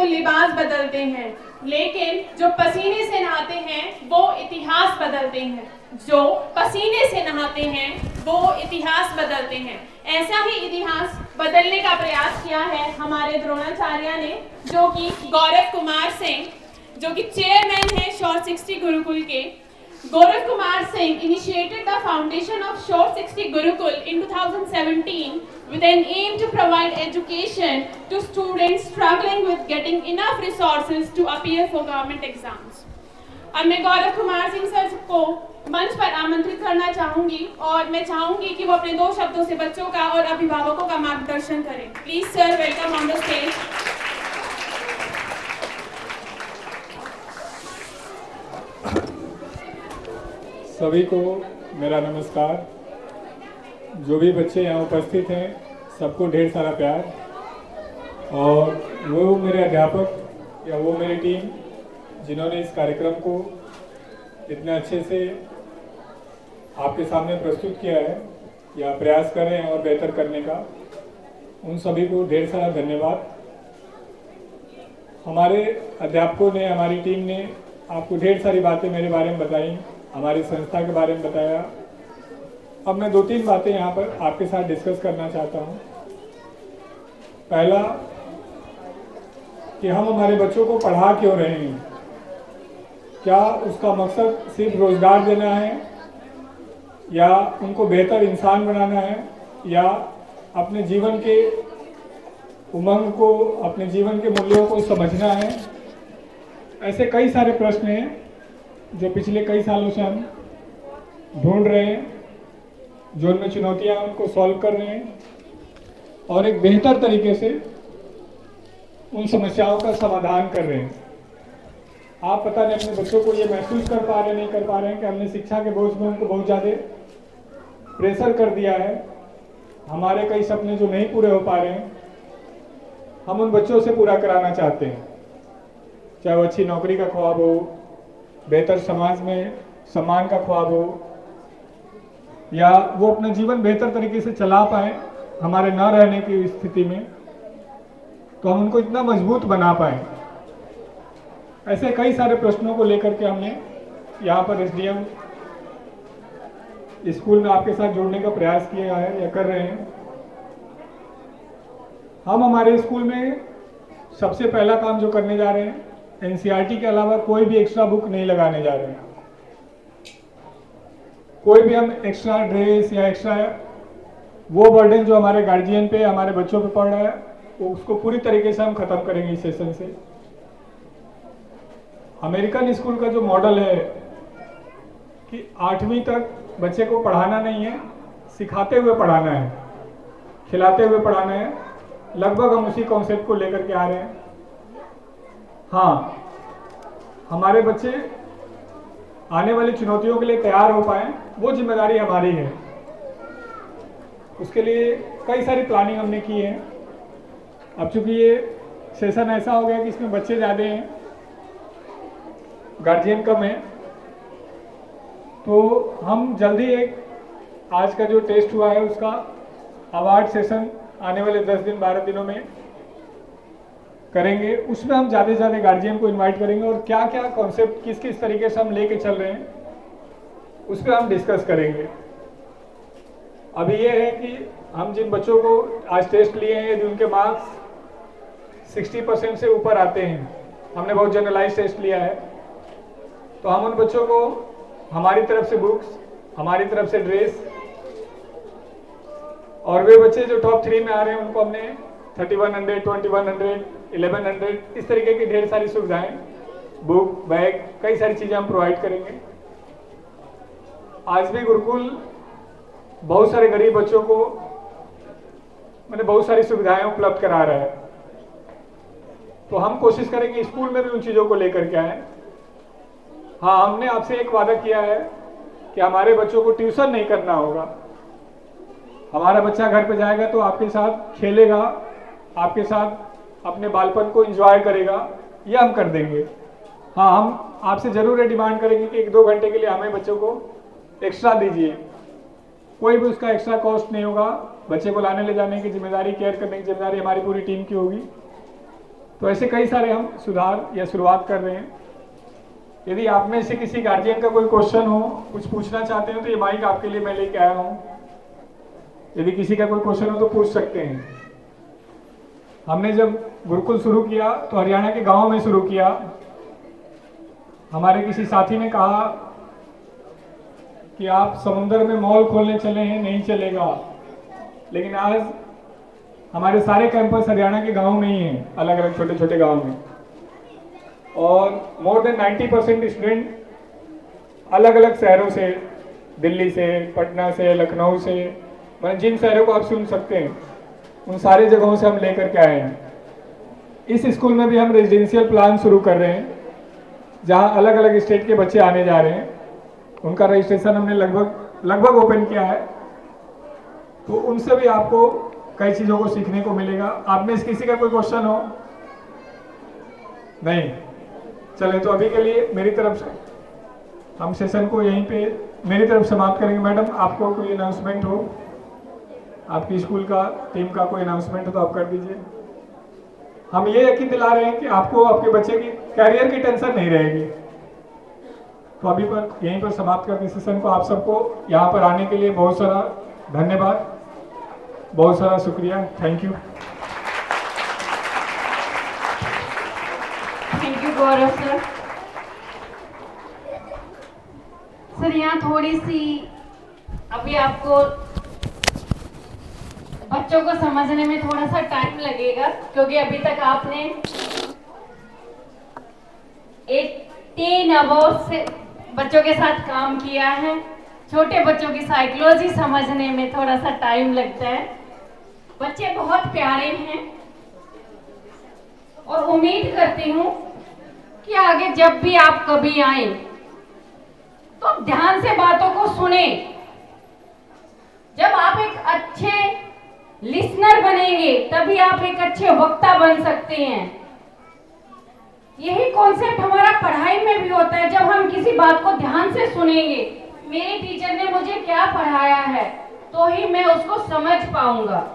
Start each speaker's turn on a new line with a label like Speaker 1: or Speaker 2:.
Speaker 1: लिबास बदलते हैं, लेकिन जो पसीने से नहाते हैं वो इतिहास बदलते हैं। जो पसीने से नहाते हैं वो इतिहास बदलते हैं। ऐसा ही इतिहास बदलने का प्रयास किया है हमारे द्रोणाचार्य ने, जो कि गौरव कुमार सिंह, जो कि चेयरमैन है शॉर्ट 60 गुरुकुल के। Gaurav Kumar Singh initiated the foundation of Short 60 Gurukul in 2017 with an aim to provide education to students struggling with getting enough resources to appear for government exams. अब मैं गौरव कुमार सिंह सर को मंच पर आमंत्रित करना चाहूंगी और मैं चाहूंगी कि वो अपने 2 शब्दों से बच्चों का और अभिभावकों का मार्गदर्शन करें। Please sir, welcome on the stage.
Speaker 2: सभी को मेरा नमस्कार। जो भी बच्चे यहाँ उपस्थित हैं सबको ढेर सारा प्यार। और वो मेरे अध्यापक या वो मेरी टीम जिन्होंने इस कार्यक्रम को इतने अच्छे से आपके सामने प्रस्तुत किया है या प्रयास कर रहे हैं और बेहतर करने का, उन सभी को ढेर सारा धन्यवाद। हमारे अध्यापकों ने, हमारी टीम ने आपको ढेर सारी बातें मेरे बारे में बताई, हमारी संस्था के बारे में बताया। अब मैं 2-3 बातें यहाँ पर आपके साथ डिस्कस करना चाहता हूँ। पहला कि हम हमारे बच्चों को पढ़ा क्यों रहे हैं। क्या उसका मकसद सिर्फ रोजगार देना है या उनको बेहतर इंसान बनाना है या अपने जीवन के उमंग को, अपने जीवन के मूल्यों को समझना है। ऐसे कई सारे प्रश्न हैं जो पिछले कई सालों से हम ढूंढ रहे हैं, जो उनमें चुनौतियां उनको सॉल्व कर रहे हैं और एक बेहतर तरीके से उन समस्याओं का समाधान कर रहे हैं। आप पता नहीं अपने बच्चों को ये महसूस कर पा रहे नहीं कर पा रहे हैं कि हमने शिक्षा के बोझ में उनको बहुत ज़्यादा प्रेशर कर दिया है। हमारे कई सपने जो नहीं पूरे हो पा रहे हैं हम उन बच्चों से पूरा कराना चाहते हैं, चाहे वो अच्छी नौकरी का ख्वाब हो, बेहतर समाज में सम्मान का ख्वाब हो, या वो अपना जीवन बेहतर तरीके से चला पाए हमारे न रहने की स्थिति में, तो हम उनको इतना मजबूत बना पाए। ऐसे कई सारे प्रश्नों को लेकर के हमने यहाँ पर एसडीएम स्कूल में आपके साथ जोड़ने का प्रयास किया है या कर रहे हैं। हम हमारे स्कूल में सबसे पहला काम जो करने जा रहे हैं, एनसीईआरटी के अलावा कोई भी एक्स्ट्रा बुक नहीं लगाने जा रहे हैं। कोई भी हम एक्स्ट्रा ड्रेस या एक्स्ट्रा वो बर्डन जो हमारे गार्जियन पे, हमारे बच्चों पे पड़ रहा है, वो उसको पूरी तरीके से हम खत्म करेंगे इस सेशन से। अमेरिकन स्कूल का जो मॉडल है कि 8वीं तक बच्चे को पढ़ाना नहीं है, सिखाते हुए पढ़ाना है, खिलाते हुए पढ़ाना है, लगभग हम उसी कॉन्सेप्ट को लेकर के आ रहे हैं। हाँ, हमारे बच्चे आने वाली चुनौतियों के लिए तैयार हो पाएं, वो जिम्मेदारी हमारी है। उसके लिए कई सारी प्लानिंग हमने की है। अब चूंकि ये सेशन ऐसा हो गया कि इसमें बच्चे ज़्यादा हैं, गार्जियन कम है, तो हम जल्दी एक आज का जो टेस्ट हुआ है उसका अवार्ड सेशन आने वाले 10 दिन 12 दिनों में करेंगे। उसमें हम ज़्यादा से ज़्यादा गार्जियन को इनवाइट करेंगे और क्या क्या कॉन्सेप्ट किस किस तरीके से हम लेके चल रहे हैं उस पर हम डिस्कस करेंगे। अभी ये है कि हम जिन बच्चों को आज टेस्ट लिए हैं, यदि उनके मार्क्स 60% से ऊपर आते हैं, हमने बहुत जनरलाइज टेस्ट लिया है, तो हम उन बच्चों को हमारी तरफ से बुक्स, हमारी तरफ से ड्रेस, और वे बच्चे जो टॉप 3 में आ रहे हैं उनको हमने 3100, 2100, 1100 इस तरीके की ढेर सारी सुविधाएं, बुक, बैग, कई सारी चीज़ें हम प्रोवाइड करेंगे। आज भी गुरुकुल बहुत सारे गरीब बच्चों को मैंने बहुत सारी सुविधाएं उपलब्ध करा रहा है, तो हम कोशिश करेंगे स्कूल में भी उन चीज़ों को लेकर के आए। हाँ, हमने आपसे एक वादा किया है कि हमारे बच्चों को ट्यूशन नहीं करना होगा। हमारा बच्चा घर पे जाएगा तो आपके साथ खेलेगा, आपके साथ अपने बालपन को एंजॉय करेगा, यह हम कर देंगे। हाँ, हम आपसे जरूर ये डिमांड करेंगे कि 1-2 घंटे के लिए हमें बच्चों को एक्स्ट्रा दीजिए। कोई भी उसका एक्स्ट्रा कॉस्ट नहीं होगा। बच्चे को लाने ले जाने की जिम्मेदारी, केयर करने की जिम्मेदारी हमारी पूरी टीम की होगी। तो ऐसे कई सारे हम सुधार या शुरुआत कर रहे हैं। यदि आप में से किसी गार्जियन का कोई क्वेश्चन हो, कुछ पूछना चाहते हो, तो ये माइक आपके लिए मैं लेके आया हूँ। यदि किसी का कोई क्वेश्चन हो तो पूछ सकते हैं। हमने जब गुरुकुल शुरू किया तो हरियाणा के गांव में शुरू किया। हमारे किसी साथी ने कहा कि आप समुद्र में मॉल खोलने चले हैं, नहीं चलेगा। लेकिन आज हमारे सारे कैंपस हरियाणा के गांव में ही हैं, अलग अलग छोटे छोटे गांव में। और मोर देन 90% स्टूडेंट अलग अलग शहरों से, दिल्ली से, पटना से, लखनऊ से, मतलब जिन शहरों को आप सुन सकते हैं उन सारे जगहों से हम लेकर के आए हैं। इस स्कूल में भी हम रेजिडेंशियल प्लान शुरू कर रहे हैं, जहां अलग अलग स्टेट के बच्चे आने जा रहे हैं। उनका रजिस्ट्रेशन हमने लगभग ओपन किया है। तो उनसे भी आपको कई चीज़ों को सीखने को मिलेगा। आप में से किसी का कोई क्वेश्चन हो? नहीं? चले तो अभी के लिए मेरी तरफ से हम सेशन को यहीं पे मेरी तरफ समाप्त करेंगे। मैडम, आपको कोई अनाउंसमेंट हो, आपकी स्कूल का टीम का कोई अनाउंसमेंट हो तो आप कर दीजिए। हम ये यकीन दिला रहे हैं कि आपको आपके बच्चे की कैरियर की टेंशन नहीं रहेगी। तो अभी पर यहीं पर समाप्त करते सेशन को। आप सबको यहाँ पर आने के लिए बहुत सारा धन्यवाद, बहुत सारा शुक्रिया। Thank you.
Speaker 3: Thank you Gaurav sir. Sir यहाँ थोड़ी सी अभी आपको बच्चों को समझने में थोड़ा सा टाइम लगेगा, क्योंकि अभी तक आपने 18 अबव से बच्चों के साथ काम किया है। छोटे बच्चों की साइकोलॉजी समझने में थोड़ा सा टाइम लगता है। बच्चे बहुत प्यारे हैं और उम्मीद करती हूँ कि आगे जब भी आप कभी आए तो आप ध्यान से बातों को सुने। जब आप एक अच्छे लिसनर बनेंगे तभी आप एक अच्छे वक्ता बन सकते हैं। यही कॉन्सेप्ट हमारा पढ़ाई में भी होता है। जब हम किसी बात को ध्यान से सुनेंगे, मेरे टीचर ने मुझे क्या पढ़ाया है, तो ही मैं उसको समझ पाऊंगा।